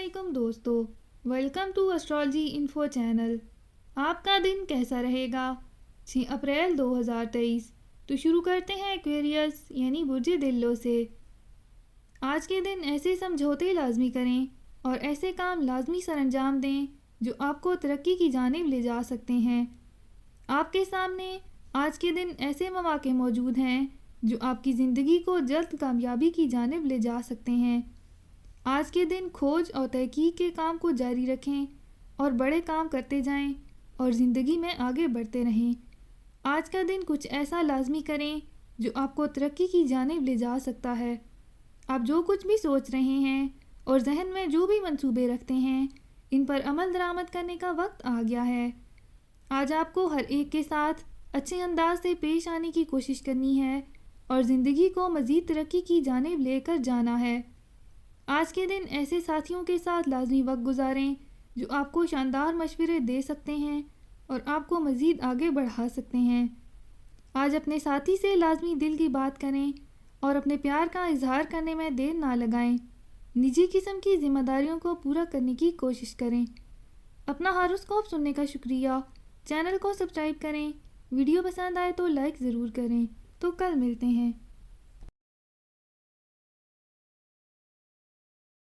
वालेकुम दोस्तों, welcome to astrology info channel. आपका दिन कैसा रहेगा? 6 अप्रैल 2023। तो शुरू करते हैं एक्वेरियस यानी बुर्ज दिल्लो से। आज के दिन ऐसे समझौते लाजमी करें और ऐसे काम लाजमी सरअंजाम दें जो आपको तरक्की की जानिब ले जा सकते हैं। आपके सामने आज के दिन ऐसे मौके मौजूद हैं जो आपकी ज़िंदगी को जल्द कामयाबी की जानिब ले जा सकते हैं। आज के दिन खोज और तहकीक के काम को जारी रखें और बड़े काम करते जाएं और ज़िंदगी में आगे बढ़ते रहें। आज का दिन कुछ ऐसा लाजमी करें जो आपको तरक्की की जानिब ले जा सकता है। आप जो कुछ भी सोच रहे हैं और जहन में जो भी मंसूबे रखते हैं, इन पर अमल दरामद करने का वक्त आ गया है। आज आपको हर एक के साथ अच्छे अंदाज से पेश आने की कोशिश करनी है और ज़िंदगी को मज़ीद तरक्की की जानिब लेकर जाना है। आज के दिन ऐसे साथियों के साथ लाजमी वक्त गुजारें जो आपको शानदार मशवरे दे सकते हैं और आपको मज़ीद आगे बढ़ा सकते हैं। आज अपने साथी से लाजमी दिल की बात करें और अपने प्यार का इजहार करने में देर ना लगाएं। निजी किस्म की जिम्मेदारियों को पूरा करने की कोशिश करें। अपना हॉरोस्कोप सुनने का शुक्रिया। चैनल को सब्सक्राइब करें। वीडियो पसंद आए तो लाइक ज़रूर करें। तो कल मिलते हैं।